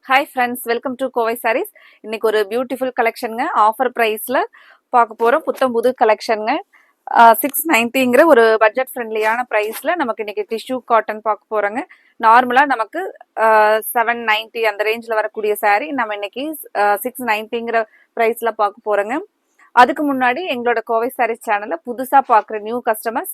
Hi friends, welcome to Kovai Sarees. இன்னைக்கு ஒரு beautiful கலெக்ஷனுங்க. Offer ப்ரைஸில் பார்க்க போகிறோம். புத்தம் புது கலெக்ஷனுங்க. 690ங்கிற ஒரு பட்ஜெட் ஃப்ரெண்ட்லியான ப்ரைஸில் நமக்கு இன்னைக்கு டிஷ்யூ காட்டன் பார்க்க போகிறோங்க. நார்மலாக நமக்கு 790 அந்த ரேஞ்சில் வரக்கூடிய சாரீ நம்ம இன்னைக்கு 690ங்கிற ப்ரைஸில் பார்க்க போகிறோங்க. அதுக்கு முன்னாடி எங்களோட கோவை சாரீஸ் சேனலை புதுசாக பார்க்குற நியூ கஸ்டமர்ஸ்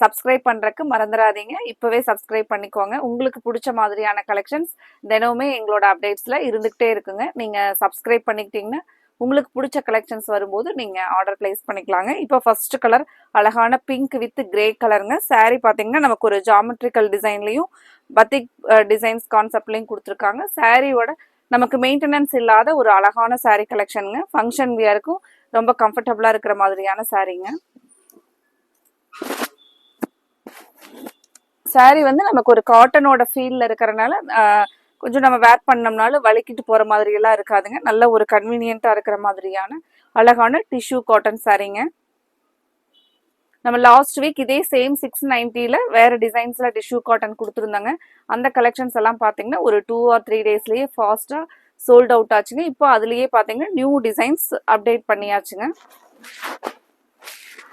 சப்ஸ்கிரைப் பண்ணுறதுக்கு மறந்துடாதீங்க. இப்போவே சப்ஸ்கிரைப் பண்ணிக்கோங்க. உங்களுக்கு பிடிச்ச மாதிரியான கலெக்ஷன்ஸ் தினமுமே எங்களோட அப்டேட்ஸில் இருந்துகிட்டே இருக்குங்க. நீங்கள் சப்ஸ்கிரைப் பண்ணிக்கிட்டீங்கன்னா உங்களுக்கு பிடிச்ச கலெக்ஷன்ஸ் வரும்போது நீங்கள் ஆர்டர் பிளேஸ் பண்ணிக்கலாங்க. இப்போ ஃபர்ஸ்ட் கலர் அழகான பிங்க் வித் கிரே கலருங்க. சாரீ பார்த்தீங்கன்னா நமக்கு ஒரு ஜாமெட்ரிக்கல் டிசைன்லையும் பத்திக் டிசைன்ஸ் கான்செப்ட்லையும் கொடுத்துருக்காங்க. சாரியோட நமக்கு மெயின்டெனன்ஸ் இல்லாத ஒரு அழகான சாரீ கலெக்ஷனுங்க. ஃபங்க்ஷன் வியருக்கும் ரொம்ப கம்ஃபர்டபுளாக இருக்கிற மாதிரியான சாரீங்க. சாரீ வந்து நமக்கு ஒரு காட்டனோட ஃபீல்ல இருக்கிறனால கொஞ்சம் நம்ம வேர் பண்ணோம்னாலும் வலிக்கிட்டு போகிற மாதிரியெல்லாம் இருக்காதுங்க. நல்ல ஒரு கன்வீனியண்ட்டாக இருக்கிற மாதிரியான அழகான டிஷ்யூ காட்டன் சாரீங்க. நம்ம லாஸ்ட் வீக் இதே சேம் 690ல வேறு டிசைன்ஸில் டிஷ்யூ காட்டன் கொடுத்துருந்தாங்க. அந்த கலெக்ஷன்ஸ் எல்லாம் பார்த்தீங்கன்னா ஒரு 2 or 3 டேஸ்லேயே ஃபாஸ்ட்டாக சோல்ட் அவுட் ஆச்சுங்க. இப்போ அதுலேயே பார்த்தீங்கன்னா நியூ டிசைன்ஸ் அப்டேட் பண்ணியாச்சுங்க.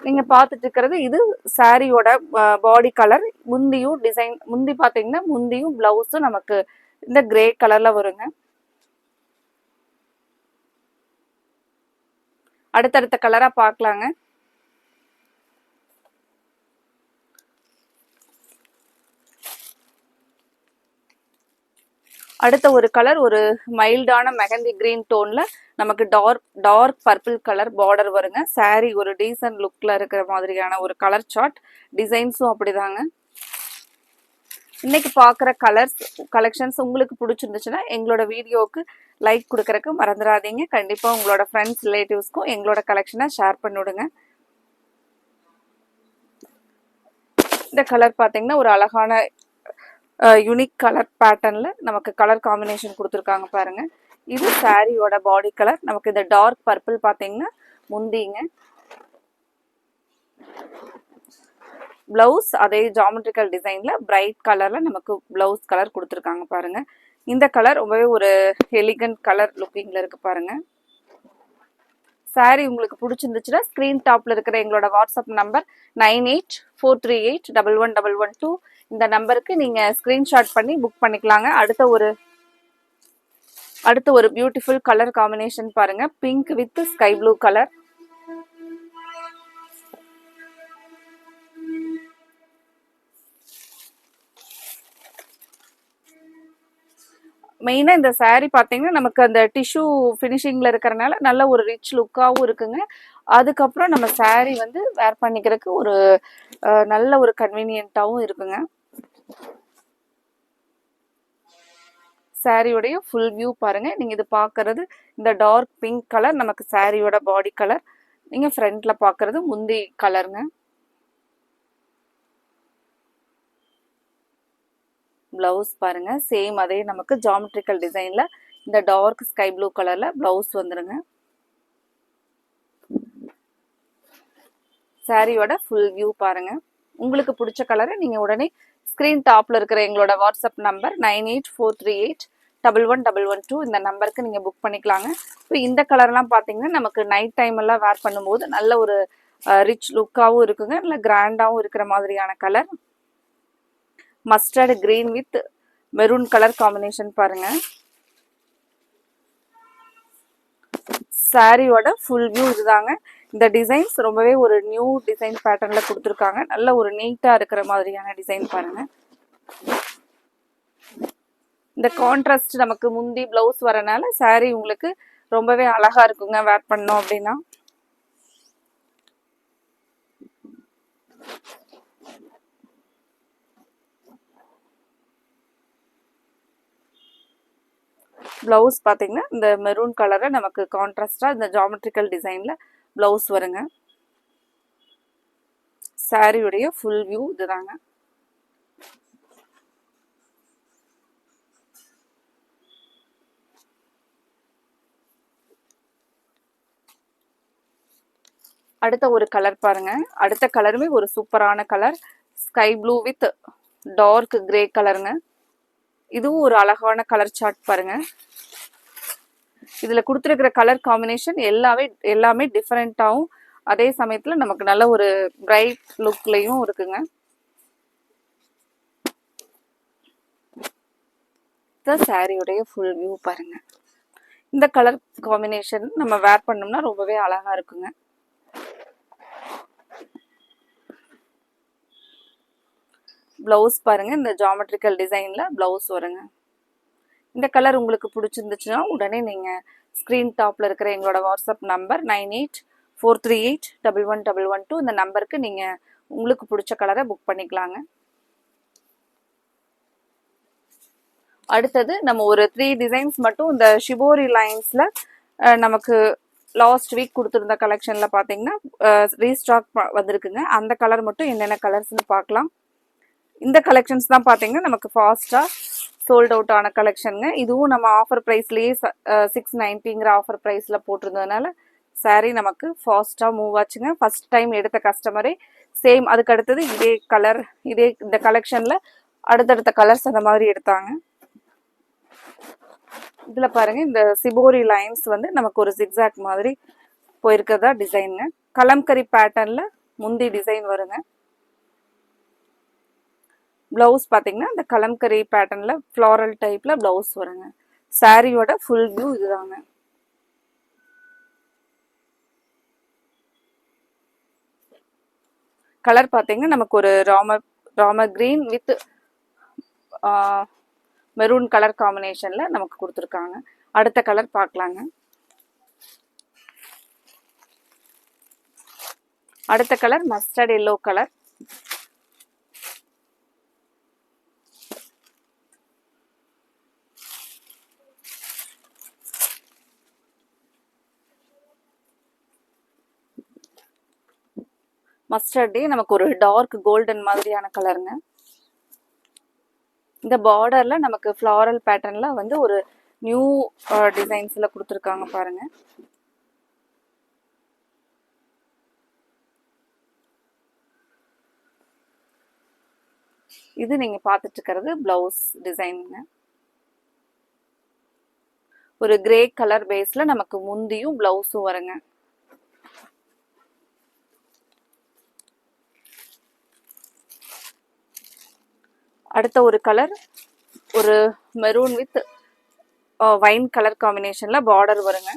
நீங்கள் பார்த்துட்டு இருக்கிறது இது சாரியோட பாடி கலர். முந்தியும் டிசைன் முந்தி பார்த்தீங்கன்னா முந்தியும் பிளவுஸும் நமக்கு இந்த கிரே கலர்ல வருங்க. அடுத்தடுத்த கலரா பார்க்கலாங்க. அடுத்த ஒரு கலர் ஒரு மைல்டான மெஹந்தி கிரீன் டோன்ல நமக்கு டார்க் பர்பிள் கலர் பார்டர் வருங்க. சாரி ஒரு டீசன்ட் லுக்ல இருக்கிற மாதிரியான ஒரு கலர் சார்ட். டிசைன்ஸும் அப்படிதாங்க. இன்னைக்கு பார்க்குற கலெக்ஷன்ஸ் உங்களுக்கு பிடிச்சிருந்துச்சுன்னா எங்களோட வீடியோவுக்கு லைக் கொடுக்கறக்கு மறந்துடாதீங்க. கண்டிப்பாக உங்களோட ஃப்ரெண்ட்ஸ் ரிலேட்டிவ்ஸ்க்கும் எங்களோட கலெக்ஷனை ஷேர் பண்ணிவிடுங்க. இந்த கலர் பார்த்தீங்கன்னா ஒரு அழகான யூனிக் கலர் பேட்டர்னில் நமக்கு கலர் காம்பினேஷன் கொடுத்துருக்காங்க பாருங்க. இது சாரியோட பாடி கலர். நமக்கு இந்த டார்க் பர்பிள் பார்த்தீங்கன்னா முந்திங்க. பிளவுஸ் அதே ஜாமெட்ரிக்கல் டிசைன்ல பிரைட் கலர்ல நமக்கு பிளவுஸ் கலர் கொடுத்துருக்காங்க பாருங்க. இந்த கலர் ரொம்பவே ஒரு எலிகன்ட் கலர் லுக்கிங்ல இருக்கு பாருங்க. சாரி உங்களுக்கு பிடிச்சிருந்துச்சுன்னா ஸ்கிரீன் டாப்ல இருக்கிற எங்களோட வாட்ஸ்அப் நம்பர் 9843811112 இந்த நம்பருக்கு நீங்க ஸ்கிரீன்ஷாட் பண்ணி புக் பண்ணிக்கலாங்க. அடுத்த ஒரு பியூட்டிஃபுல் கலர் காம்பினேஷன் பாருங்க. Pink with sky blue colour. மெயினாக இந்த சாரீ பார்த்தீங்கன்னா நமக்கு அந்த டிஷ்யூ ஃபினிஷிங்கில் இருக்கிறனால நல்ல ஒரு ரிச் லுக்காகவும் இருக்குங்க. அதுக்கப்புறம் நம்ம சாரீ வந்து வேர் பண்ணிக்கிறதுக்கு ஒரு நல்ல ஒரு கன்வீனியண்ட்டாகவும் இருக்குங்க. சாரியோடைய ஃபுல் வியூ பாருங்க. நீங்கள் இது பார்க்கறது இந்த டார்க் பிங்க் கலர் நமக்கு சாரியோட பாடி கலர். நீங்கள் ஃப்ரண்ட்டில் பார்க்கறது முந்தி கலருங்க. பிளவுஸ் பாருங்க சேம் அதே நமக்கு ஜாமெட்ரிக்கல் டிசைன்ல இந்த டார்க் ஸ்கை ப்ளூ கலர்ல பிளவுஸ் வந்துருங்க. சாரியோட ஃபுல் வியூ பாருங்க. உங்களுக்கு பிடிச்ச கலரை நீங்க உடனே ஸ்கிரீன் டாப்ல இருக்கிற எங்களோட வாட்ஸ்அப் நம்பர் 9843811112 இந்த நம்பருக்கு நீங்க புக் பண்ணிக்கலாங்க. இப்போ இந்த கலர்லாம் பார்த்தீங்கன்னா நமக்கு நைட் டைம் எல்லாம் வேர் பண்ணும்போது நல்ல ஒரு ரிச் லுக்காகவும் இருக்குங்க. நல்ல கிராண்டாகவும் இருக்கிற மாதிரியான colour. Mustard green with maroon colour combination பாருங்க. சாரியோட ஃபுல் வியூ இதுதாங்க. இந்த டிசைன்ஸ் ரொம்பவே ஒரு நியூ டிசைன் பேட்டர்ன்ல கொடுத்துருக்காங்க. நல்ல ஒரு நீட்டா இருக்கிற மாதிரியான டிசைன் பாருங்க. இந்த கான்ட்ராஸ்ட் நமக்கு முந்தி பிளவுஸ் வரனால சாரி உங்களுக்கு ரொம்பவே அழகா இருக்குங்க வேர் பண்ணோம் அப்படின்னா. பிளவுஸ் பார்த்தீங்கன்னா இந்த மெரூன் கலரை நமக்கு கான்ட்ராஸ்டா இந்த ஜாமெட்ரிக்கல் டிசைன்ல பிளவுஸ் வருங்க. சாரியுடைய ஃபுல் வியூ இதுதாங்க. அடுத்த ஒரு கலர் பாருங்க. அடுத்த கலருமே ஒரு சூப்பரான colour. Sky blue with dark grey கலருங்க. இதுவும் ஒரு அழகான கலர் சார்ட் பாருங்க. இதுல கொடுத்துருக்கிற கலர் காம்பினேஷன் எல்லாமே டிஃபரெண்டாகவும் அதே சமயத்துல நமக்கு நல்ல ஒரு பிரைட் லுக்லயும் இருக்குங்க. சாரியுடைய ஃபுல் வியூ பாருங்க. இந்த கலர் காம்பினேஷன் நம்ம வேர் பண்ணோம்னா ரொம்பவே அழகா இருக்குங்க. பிளவுஸ் பாருங்க, இந்த ஜாமெட்ரிக்கல் டிசைன்ல பிளவுஸ் வருங்க. இந்த கலர் உங்களுக்கு பிடிச்சிருந்துச்சுன்னா உடனே நீங்க ஸ்கிரீன் டாப்ல இருக்கிற எங்களோட வாட்ஸ்அப் நம்பர் 9843381112 இந்த நம்பருக்கு நீங்க உங்களுக்கு பிடிச்ச கலரை புக் பண்ணிக்கலாங்க. அடுத்தது நம்ம ஒரு 3 டிசைன்ஸ் மட்டும் இந்த ஷிபோரி லைன்ஸ்ல நமக்கு லாஸ்ட் வீக் கொடுத்துருந்த கலெக்ஷன்ல பாத்தீங்கன்னா ரீஸ்டாக் வந்திருக்குங்க. அந்த கலர் மட்டும் என்னென்ன கலர்ஸ்னு பார்க்கலாம். இந்த கலெக்ஷன்ஸ் தான் பாத்தீங்கன்னா நமக்கு ஃபாஸ்டா சோல்ட் அவுட் ஆன கலெக்ஷனுங்க. இதுவும் நம்ம ஆஃபர் ப்ரைஸ்லேயே 690ங்கிற ஆஃபர் ப்ரைஸில் போட்டிருந்ததுனால சாரீ நமக்கு ஃபாஸ்ட்டாக மூவ் ஆச்சுங்க. ஃபர்ஸ்ட் டைம் எடுத்த கஸ்டமரே சேம் அதுக்கு அடுத்தது இதே கலர் இந்த கலெக்ஷனில் அடுத்தடுத்த கலர்ஸ் அந்த மாதிரி எடுத்தாங்க. இதில் பாருங்க, இந்த சிபோரி லைன்ஸ் வந்து நமக்கு ஒரு ஜிக்ஸாக் மாதிரி போயிருக்கிறதா டிசைனுங்க. கலம்கரி பேட்டர்னில் முந்தி டிசைன் வருங்க. பிளவுஸ் பார்த்தீங்கன்னா இந்த கலம்கரி பேட்டர்ன்ல ஃப்ளாரல் டைப்ல பிளவுஸ் வருங்க. சாரியோட ஃபுல் வியூ இதுதாங்க. கலர் பார்த்தீங்கன்னா நமக்கு ஒரு Ramar green with maroon colour காம்பினேஷன்ல நமக்கு கொடுத்துருக்காங்க. அடுத்த கலர் பார்க்கலாங்க. அடுத்த கலர் மஸ்டர்ட் எல்லோ கலர். மஸ்டர்டே நமக்கு ஒரு டார்க் கோல்டன் மாதிரியான கலருங்க. இந்த பார்டர்ல நமக்கு ஃப்ளாரல் பேட்டர்ன்ல வந்து ஒரு நியூ டிசைன்ஸ்ல கொடுத்துருக்காங்க பாருங்க. இது நீங்க பார்த்துட்டு இருக்கிறது பிளவுஸ் டிசைனுங்க. ஒரு கிரே கலர் பேஸ்ல நமக்கு முந்தியும் பிளவுஸும் வருங்க. அடுத்த ஒரு கலர் ஒரு மெரூன் வித் வைன் கலர் காம்பினேஷன்ல பார்டர் வருங்க.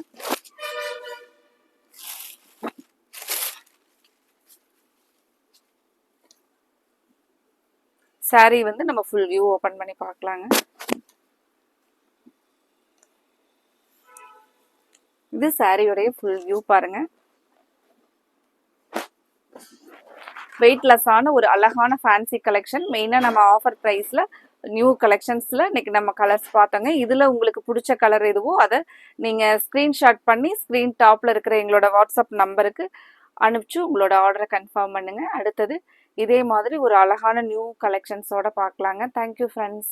சாரி வந்து நம்ம ஃபுல் வியூ ஓபன் பண்ணி பார்க்கலாங்க. இது சாரியோடைய ஃபுல் வியூ பாருங்க. வெயிட்லெஸ்ஸான ஒரு அழகான ஃபேன்சி கலெக்ஷன். மெயினாக நம்ம ஆஃபர் ப்ரைஸில் நியூ கலெக்ஷன்ஸில் இன்னைக்கு நம்ம கலர்ஸ் பார்த்தோங்க. இதில் உங்களுக்கு பிடிச்ச கலர் எதுவோ அதை நீங்கள் ஸ்க்ரீன்ஷாட் பண்ணி ஸ்க்ரீன் டாப்பில் இருக்கிற எங்களோட வாட்ஸ்அப் நம்பருக்கு அனுப்பிச்சு உங்களோட ஆர்டரை கன்ஃபார்ம் பண்ணுங்கள். அடுத்தது இதே மாதிரி ஒரு அழகான நியூ கலெக்ஷன்ஸோட பார்க்கலாங்க. Thank you friends.